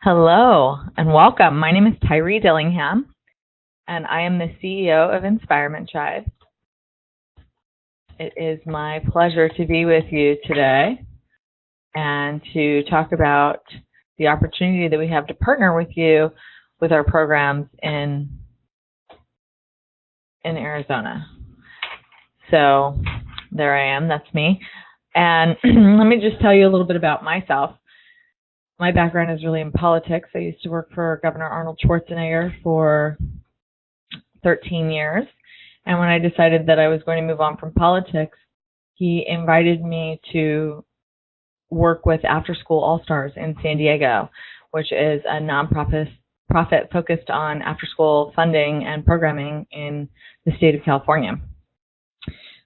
Hello and welcome. My name is Tyree Dillingham, and I am the CEO of Inspirement Tribe. It is my pleasure to be with you today and to talk about the opportunity that we have to partner with you with our programs in Arizona. So there I am, that's me. And let me just tell you a little bit about myself. My background is really in politics. I used to work for Governor Arnold Schwarzenegger for 13 years. And when I decided that I was going to move on from politics, he invited me to work with After School All-Stars in San Diego, which is a nonprofit focused on after-school funding and programming in the state of California.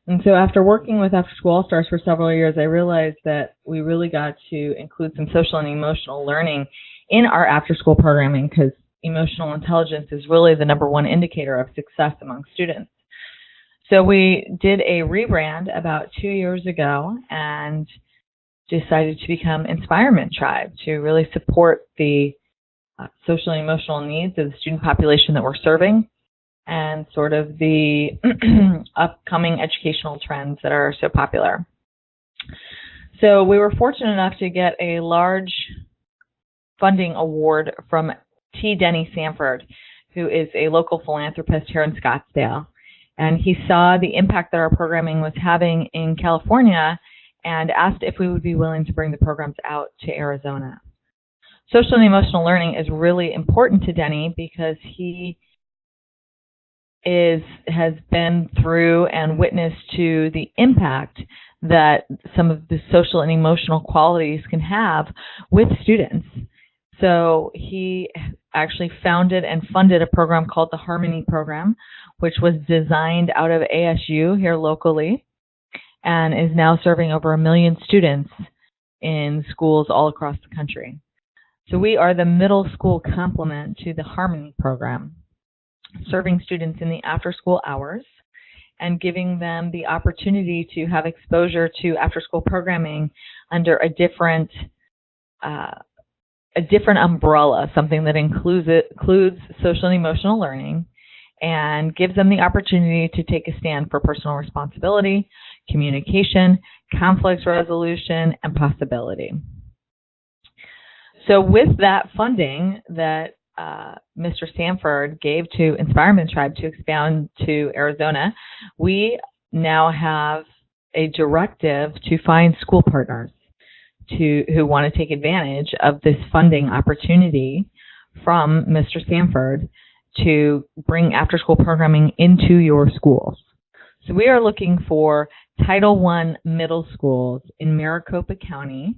And so after working with After School All-Stars for several years, I realized that we really got to include some social and emotional learning in our after-school programming because emotional intelligence is really the #1 indicator of success among students. So we did a rebrand about 2 years ago and decided to become Inspirement Tribe to really support the social and emotional needs of the student population that we're serving and sort of the upcoming educational trends that are so popular. So we were fortunate enough to get a large funding award from T. Denny Sanford, who is a local philanthropist here in Scottsdale. And he saw the impact that our programming was having in California and asked if we would be willing to bring the programs out to Arizona. Social and emotional learning is really important to Denny because he has been through and witnessed to the impact that some of the social and emotional qualities can have with students. So he actually founded and funded a program called the Harmony Program, which was designed out of ASU here locally and is now serving over 1 million students in schools all across the country. So we are the middle school complement to the Harmony Program, serving students in the after-school hours and giving them the opportunity to have exposure to after-school programming under a different umbrella, something that includes social and emotional learning and gives them the opportunity to take a stand for personal responsibility, communication, conflict resolution, and possibility. So with that funding that Mr. Sanford gave to Inspirement Tribe to expand to Arizona, we now have a directive to find school partners who want to take advantage of this funding opportunity from Mr. Sanford to bring after-school programming into your schools. So we are looking for Title I middle schools in Maricopa County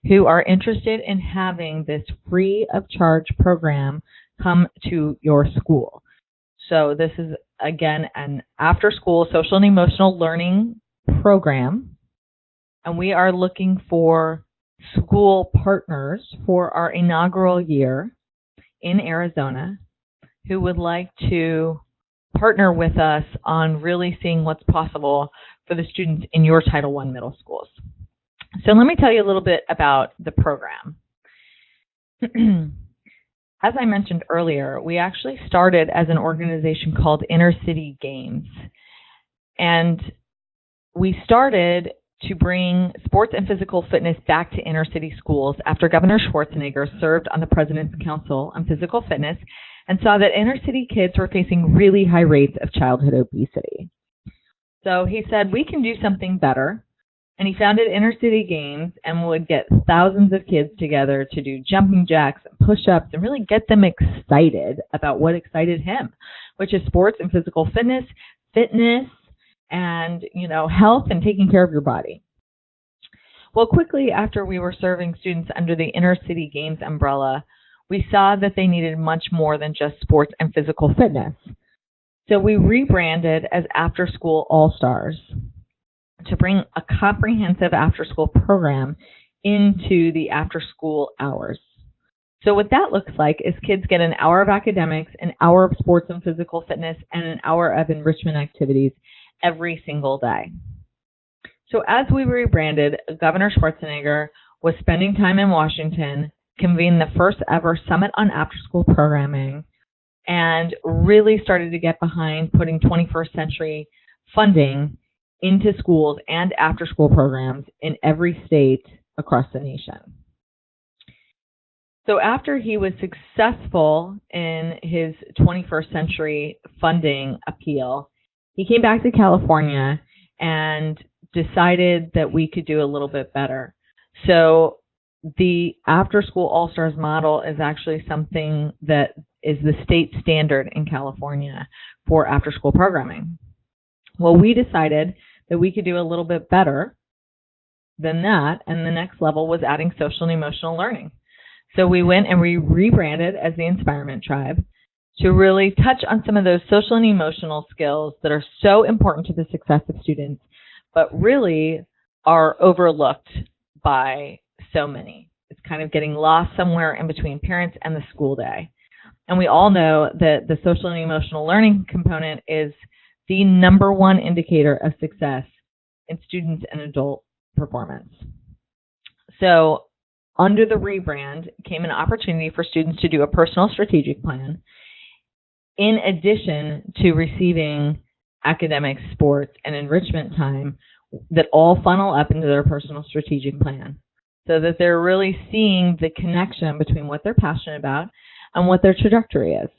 who are interested in having this free of charge program come to your school. So this is, again, an after-school social and emotional learning program, and we are looking for school partners for our inaugural year in Arizona who would like to partner with us on really seeing what's possible for the students in your Title I middle schools. So let me tell you a little bit about the program. As I mentioned earlier, we actually started as an organization called Inner City Games. And we started to bring sports and physical fitness back to inner city schools after Governor Schwarzenegger served on the President's Council on Physical Fitness and saw that inner city kids were facing really high rates of childhood obesity. So he said, we can do something better. And he founded Inner City Games and would get thousands of kids together to do jumping jacks and push-ups and really get them excited about what excited him, which is sports and physical fitness, and, health and taking care of your body. Well, quickly after we were serving students under the Inner City Games umbrella, we saw that they needed much more than just sports and physical fitness. So we rebranded as After School All-Stars to bring a comprehensive after-school program into the after-school hours. So what that looks like is kids get an hour of academics, an hour of sports and physical fitness, and an hour of enrichment activities every single day. So as we rebranded, Governor Schwarzenegger was spending time in Washington convened the first ever Summit on After-School Programming, and really started to get behind putting 21st century funding into schools and after-school programs in every state across the nation. So after he was successful in his 21st century funding appeal, he came back to California and decided that we could do a little bit better. So the after-school all-stars model is actually something that is the state standard in California for after-school programming. Well, we decided that we could do a little bit better than that, and the next level was adding social and emotional learning. So we went and we rebranded as the Inspirement Tribe to really touch on some of those social and emotional skills that are so important to the success of students, but really are overlooked by so many. It's kind of getting lost somewhere in between parents and the school day. And we all know that the social and emotional learning component is the #1 indicator of success in students and adult performance. So under the rebrand came an opportunity for students to do a personal strategic plan in addition to receiving academic, sports, and enrichment time that all funnel up into their personal strategic plan, so that they're really seeing the connection between what they're passionate about and what their trajectory is.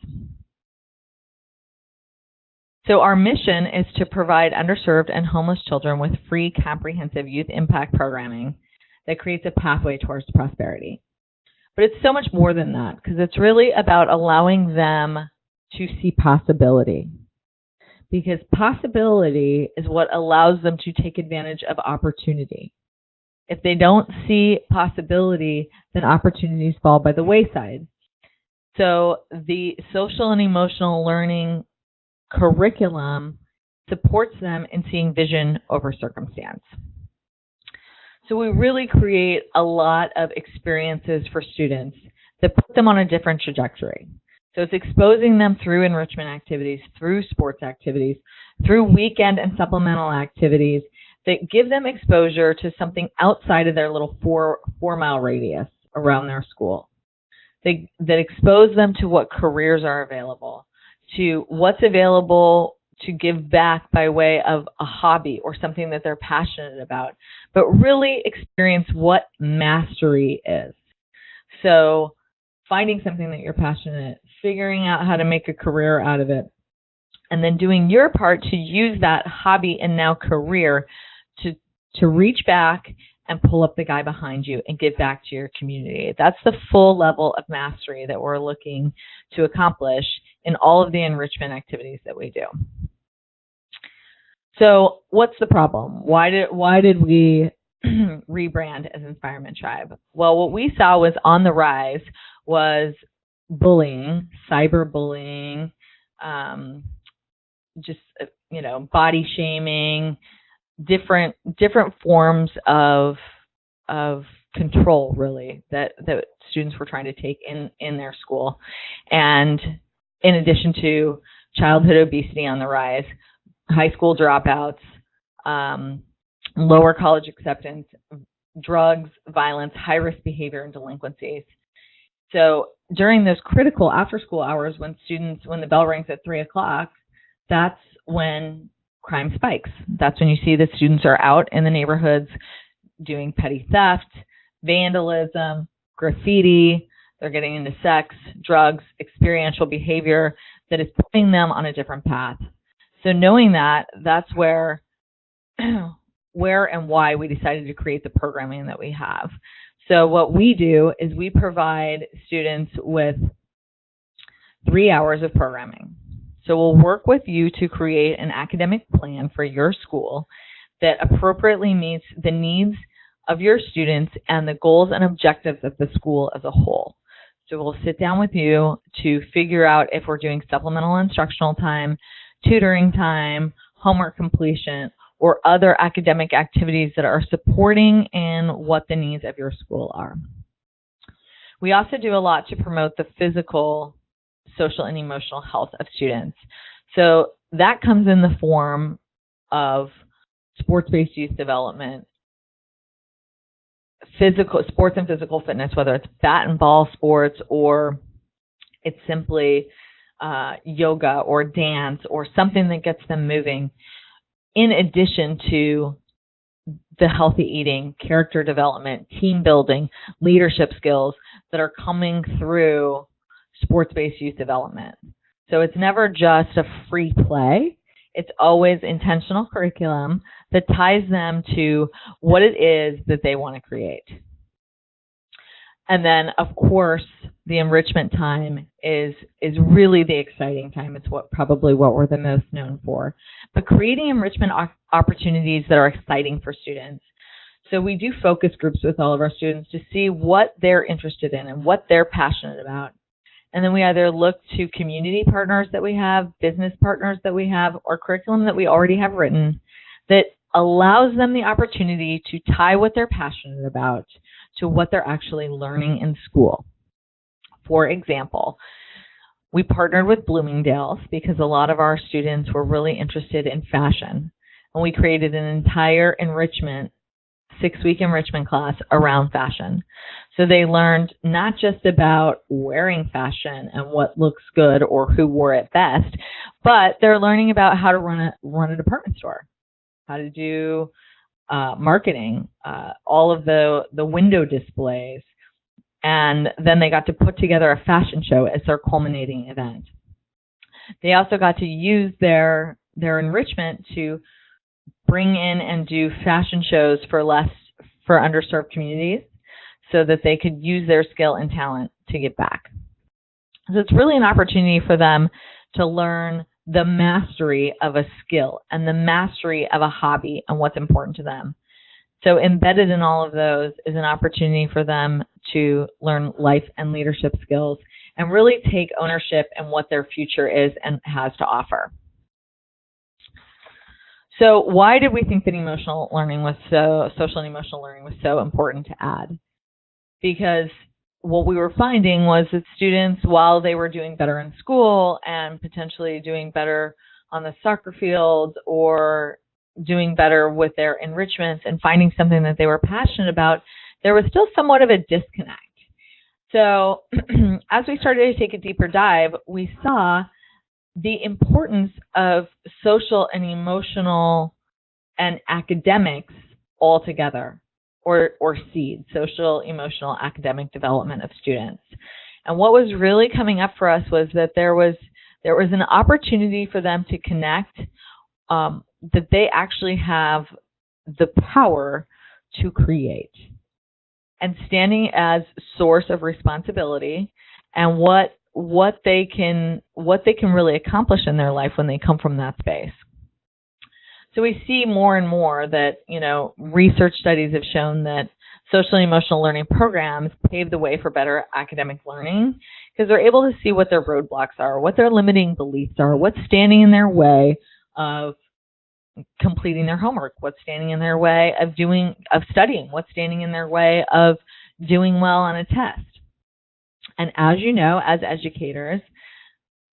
So our mission is to provide underserved and homeless children with free, comprehensive youth impact programming that creates a pathway towards prosperity. But it's so much more than that, because it's really about allowing them to see possibility. Because possibility is what allows them to take advantage of opportunity. If they don't see possibility, then opportunities fall by the wayside. So the social and emotional learning curriculum supports them in seeing vision over circumstance. So we really create a lot of experiences for students that put them on a different trajectory. So it's exposing them through enrichment activities, through sports activities, through weekend and supplemental activities that give them exposure to something outside of their little four-mile radius around their school. That expose them to what careers are available, to what's available to give back by way of a hobby or something that they're passionate about, but really experience what mastery is. So finding something that you're passionate, figuring out how to make a career out of it, and then doing your part to use that hobby and now career to reach back and pull up the guy behind you and give back to your community. That's the full level of mastery that we're looking to accomplish in all of the enrichment activities that we do. So what's the problem? Why did we rebrand as Inspirement Tribe? Well, what we saw was on the rise was bullying, cyberbullying, just body shaming, different forms of control, really, that students were trying to take in their school. And in addition to childhood obesity on the rise, high school dropouts, lower college acceptance, drugs, violence, high-risk behavior, and delinquencies. So during those critical after-school hours when the bell rings at 3 o'clock, that's when crime spikes. That's when you see the students are out in the neighborhoods doing petty theft, vandalism, graffiti. They're getting into sex, drugs, experiential behavior that is putting them on a different path. So knowing that, that's where and why we decided to create the programming that we have. So what we do is we provide students with 3 hours of programming. So we'll work with you to create an academic plan for your school that appropriately meets the needs of your students and the goals and objectives of the school as a whole. So we'll sit down with you to figure out if we're doing supplemental instructional time, tutoring time, homework completion, or other academic activities that are supporting in what the needs of your school are. We also do a lot to promote the physical, social, and emotional health of students. So that comes in the form of sports-based youth development, physical sports and physical fitness, whether it's bat and ball sports or it's simply yoga or dance or something that gets them moving, in addition to the healthy eating, character development, team building, leadership skills that are coming through sports-based youth development. So it's never just a free play. It's always intentional curriculum that ties them to what it is that they want to create. And then, of course, the enrichment time is really the exciting time. It's probably what we're the most known for. But creating enrichment opportunities that are exciting for students. So we do focus groups with all of our students to see what they're interested in and what they're passionate about. And then we either look to community partners that we have, business partners that we have, or curriculum that we already have written that allows them the opportunity to tie what they're passionate about to what they're actually learning in school. For example, we partnered with Bloomingdale's because a lot of our students were really interested in fashion. And we created an entire enrichment, 6-week enrichment class around fashion. So they learned not just about wearing fashion and what looks good or who wore it best, but they're learning about how to run a department store, how to do marketing, all of the window displays. And then they got to put together a fashion show as their culminating event. They also got to use their enrichment to bring in and do fashion shows for underserved communities so that they could use their skill and talent to give back. So it's really an opportunity for them to learn the mastery of a skill and the mastery of a hobby and what's important to them. So embedded in all of those is an opportunity for them to learn life and leadership skills and really take ownership in what their future is and has to offer. So why did we think that social and emotional learning was so important to add? Because what we were finding was that students, while they were doing better in school and potentially doing better on the soccer field or doing better with their enrichments and finding something that they were passionate about, there was still somewhat of a disconnect. So as we started to take a deeper dive, we saw the importance of social and emotional and academics all together, or SEED, social, emotional, academic development of students. And what was really coming up for us was that there was an opportunity for them to connect, that they actually have the power to create, and standing as source of responsibility, and what they can really accomplish in their life when they come from that space. So we see more and more that, research studies have shown that social and emotional learning programs pave the way for better academic learning because they're able to see what their roadblocks are, what their limiting beliefs are, what's standing in their way of completing their homework, what's standing in their way of studying, what's standing in their way of doing well on a test. And as you know, as educators,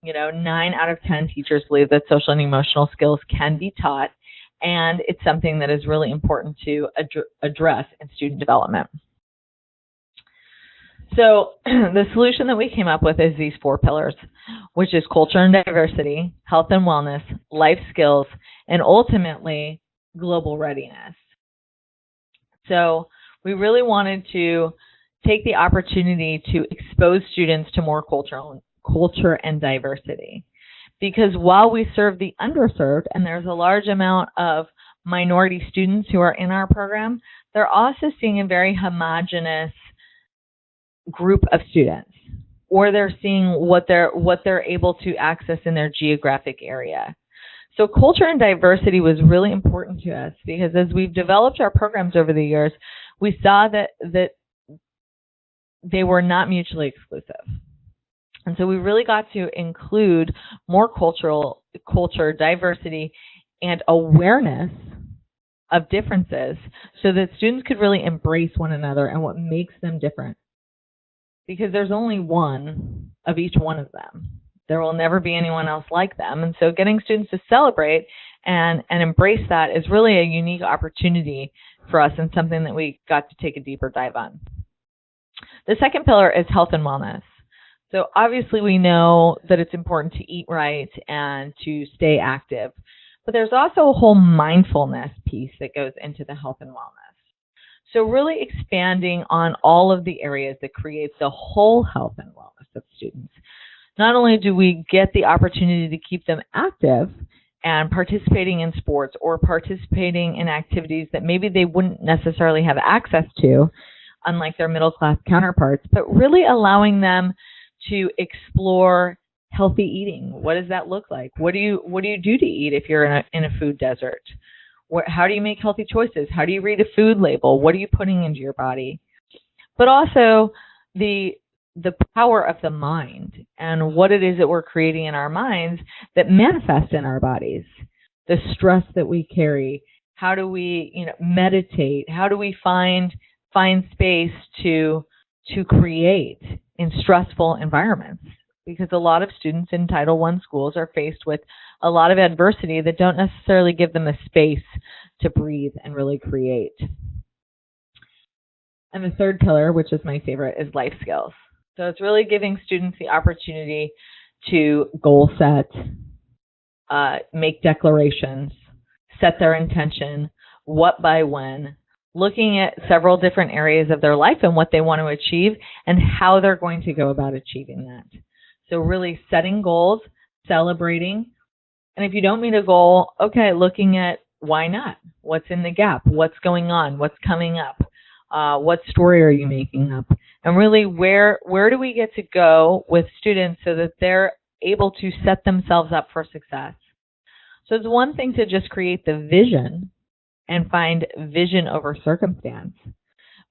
9 out of 10 teachers believe that social and emotional skills can be taught, and it's something that is really important to address in student development. So the solution that we came up with is these 4 pillars, which is culture and diversity, health and wellness, life skills, and ultimately global readiness. So we really wanted to take the opportunity to expose students to more culture and diversity. Because while we serve the underserved, and there's a large amount of minority students who are in our program, they're also seeing a very homogeneous group of students, or they're seeing what they're able to access in their geographic area. So culture and diversity was really important to us because as we've developed our programs over the years, we saw that they were not mutually exclusive. And so we really got to include more culture, diversity, and awareness of differences so that students could really embrace one another and what makes them different. Because there's only one of each one of them. There will never be anyone else like them. And so getting students to celebrate and embrace that is really a unique opportunity for us and something that we got to take a deeper dive on. The second pillar is health and wellness. So obviously we know that it's important to eat right and to stay active, but there's also a whole mindfulness piece that goes into the health and wellness. So really expanding on all of the areas that create the whole health and wellness of students. Not only do we get the opportunity to keep them active and participating in sports or participating in activities that maybe they wouldn't necessarily have access to, unlike their middle class counterparts, but really allowing them to explore healthy eating. What does that look like? What do you do to eat if you're in a food desert? How do you make healthy choices? How do you read a food label? What are you putting into your body? But also the power of the mind and what it is that we're creating in our minds that manifest in our bodies. The stress that we carry. How do we, meditate? How do we find space to create in stressful environments? Because a lot of students in Title I schools are faced with a lot of adversity that don't necessarily give them a space to breathe and really create. And the third pillar, which is my favorite, is life skills. So it's really giving students the opportunity to goal set, make declarations, set their intention, what by when, looking at several different areas of their life and what they want to achieve and how they're going to go about achieving that. So really setting goals, celebrating, and if you don't meet a goal, okay, looking at why not? What's in the gap? What's going on? What's coming up? What story are you making up? And really, where do we get to go with students so that they're able to set themselves up for success? So it's one thing to just create the vision and find vision over circumstance,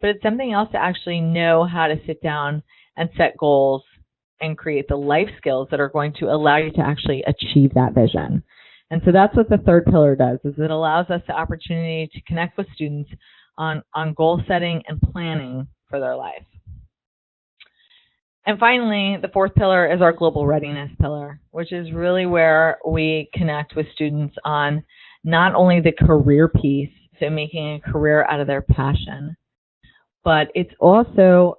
but it's something else to actually know how to sit down and set goals and create the life skills that are going to allow you to actually achieve that vision. And so that's what the third pillar does, is it allows us the opportunity to connect with students on goal setting and planning for their life. And finally, the fourth pillar is our global readiness pillar, which is really where we connect with students on not only the career piece, so making a career out of their passion, but it's also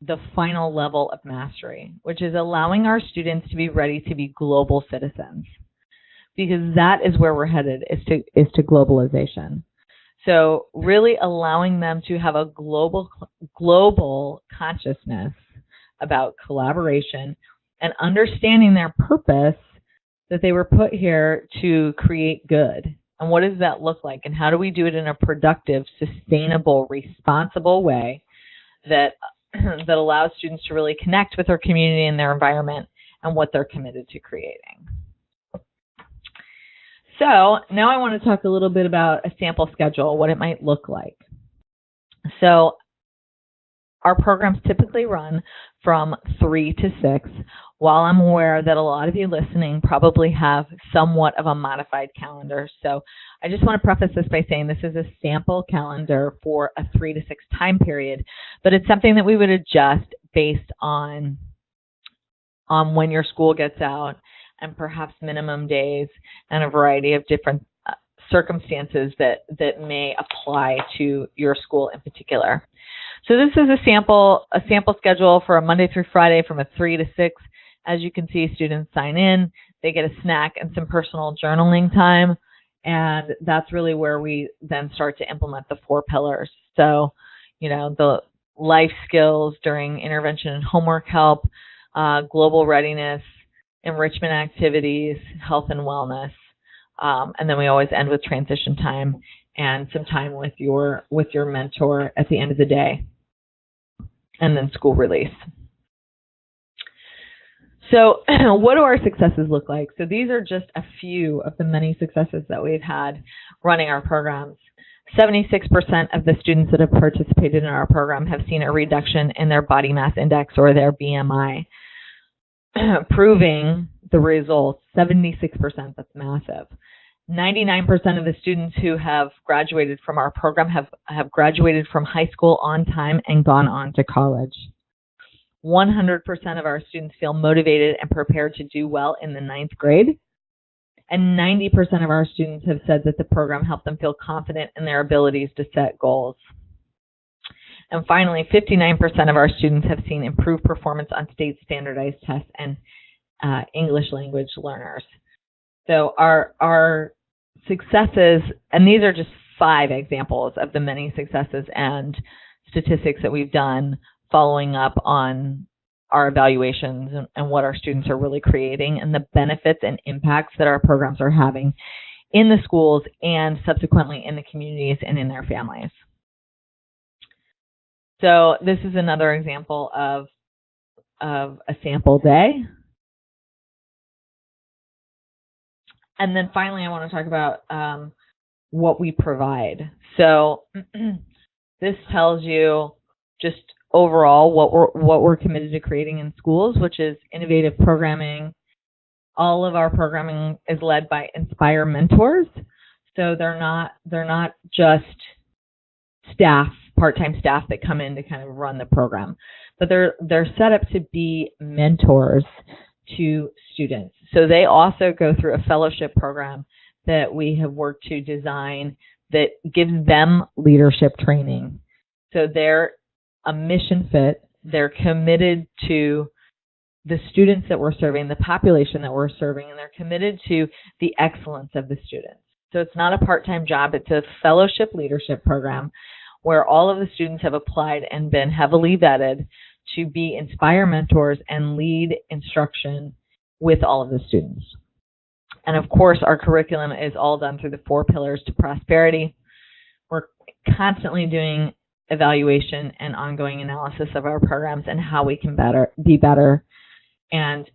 the final level of mastery, which is allowing our students to be ready to be global citizens, because that is where we're headed, is to globalization. So really allowing them to have a global consciousness about collaboration and understanding their purpose, that they were put here to create good. And what does that look like? And how do we do it in a productive, sustainable, responsible way that allows students to really connect with their community and their environment and what they're committed to creating? So now I want to talk a little bit about a sample schedule, what it might look like. So our programs typically run from 3 to 6, while I'm aware that a lot of you listening probably have somewhat of a modified calendar. So I just want to preface this by saying this is a sample calendar for a 3 to 6 time period, but it's something that we would adjust based on when your school gets out and perhaps minimum days and a variety of different circumstances that may apply to your school in particular. So this is a sample schedule for a Monday through Friday from a 3 to 6. As you can see, students sign in, they get a snack and some personal journaling time, and that's really where we then start to implement the 4 pillars. So, the life skills during intervention and homework help, global readiness, enrichment activities, health and wellness, and then we always end with transition time and some time with your mentor at the end of the day, and then school release. So what do our successes look like? So these are just a few of the many successes that we've had running our programs. 76% of the students that have participated in our program have seen a reduction in their body mass index or their BMI, proving the results. 76%, that's massive. 99% of the students who have graduated from our program have graduated from high school on time and gone on to college. 100% of our students feel motivated and prepared to do well in the 9th grade. And 90% of our students have said that the program helped them feel confident in their abilities to set goals. And finally, 59% of our students have seen improved performance on state standardized tests and English language learners. So our successes, and these are just 5 examples of the many successes and statistics that we've done following up on our evaluations and what our students are really creating and the benefits and impacts that our programs are having in the schools and subsequently in the communities and in their families. So this is another example of a sample day. And then finally, I want to talk about what we provide. So this tells you just overall what we're committed to creating in schools, which is innovative programming. All of our programming is led by Inspire mentors. So they're not just staff, part-time staff that come in to kind of run the program, but they're set up to be mentors to students. So they also go through a fellowship program that we have worked to design that gives them leadership training. So they're a mission fit. They're committed to the students that we're serving, the population that we're serving, and they're committed to the excellence of the students. So it's not a part-time job. It's a fellowship leadership program where all of the students have applied and been heavily vetted to be Inspire mentors and lead instruction with all of the students. And of course, our curriculum is all done through the 4 pillars to prosperity. We're constantly doing evaluation and ongoing analysis of our programs and how we can be better. And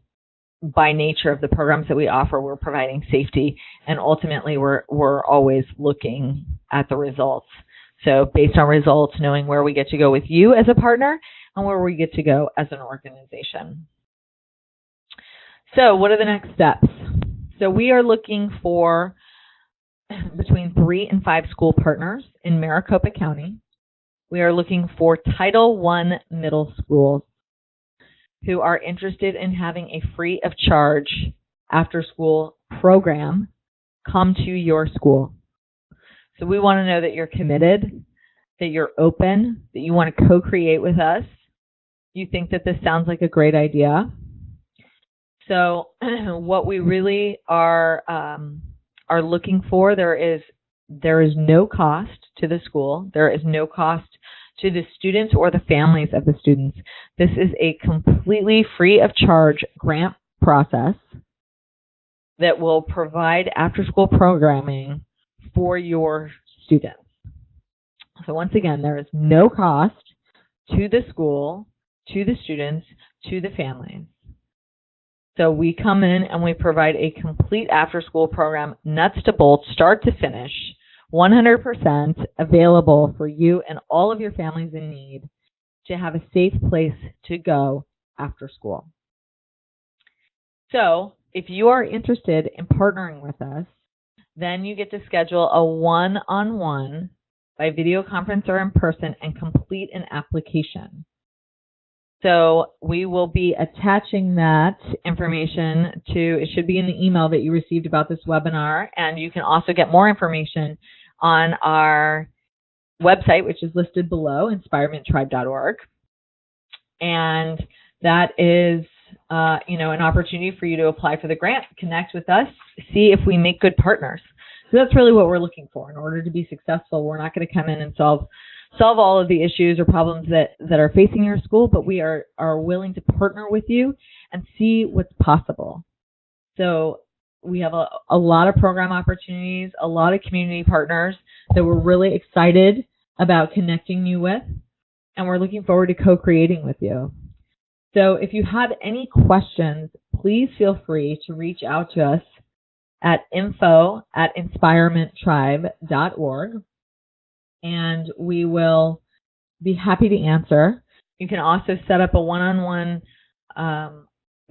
by nature of the programs that we offer, we're providing safety, and ultimately we're always looking at the results. So based on results, knowing where we get to go with you as a partner and where we get to go as an organization. So what are the next steps? So we are looking for between 3 and 5 school partners in Maricopa County. We are looking for Title I middle schools who are interested in having a free of charge after school program come to your school. So we want to know that you're committed, that you're open, that you want to co-create with us. You think that this sounds like a great idea. So what we really are looking for, there is no cost to the school. There is no cost to the students or the families of the students. This is a completely free of charge grant process that will provide after-school programming for your students. So once again, there is no cost to the school, to the students, to the families. So we come in and we provide a complete after-school program, nuts to bolts, start to finish, 100% available for you and all of your families in need to have a safe place to go after school. So if you are interested in partnering with us, then you get to schedule a one-on-one by video conference or in person and complete an application. So we will be attaching that information to, it should be in the email that you received about this webinar, and you can also get more information on our website, which is listed below, inspirementtribe.org. And that is an opportunity for you to apply for the grant, connect with us, see if we make good partners. So that's really what we're looking for. In order to be successful, we're not going to come in and solve all of the issues or problems that are facing your school, but we are willing to partner with you and see what's possible. So we have a lot of program opportunities, a lot of community partners that we're really excited about connecting you with, and we're looking forward to co-creating with you. So if you have any questions, please feel free to reach out to us at info@inspirementtribe.org, and we will be happy to answer. You can also set up a one-on-one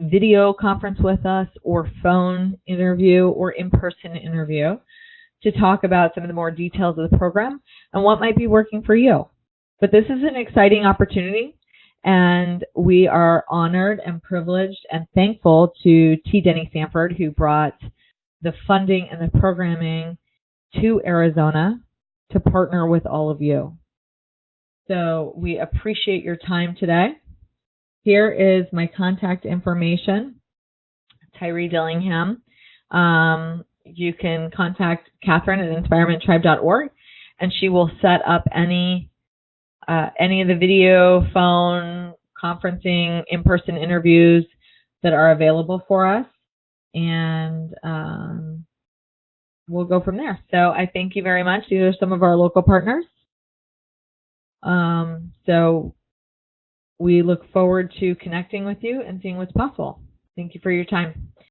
video conference with us, or phone interview, or in-person interview to talk about some of the more details of the program and what might be working for you. But this is an exciting opportunity, and we are honored and privileged and thankful to T. Denny Sanford, who brought the funding and the programming to Arizona to partner with all of you. So we appreciate your time today. Here is my contact information, Tyree Dillingham. You can contact Catherine at inspirementtribe.org, and she will set up any of the video, phone, conferencing, in-person interviews that are available for us, and we'll go from there. So I thank you very much. These are some of our local partners. So we look forward to connecting with you and seeing what's possible. Thank you for your time.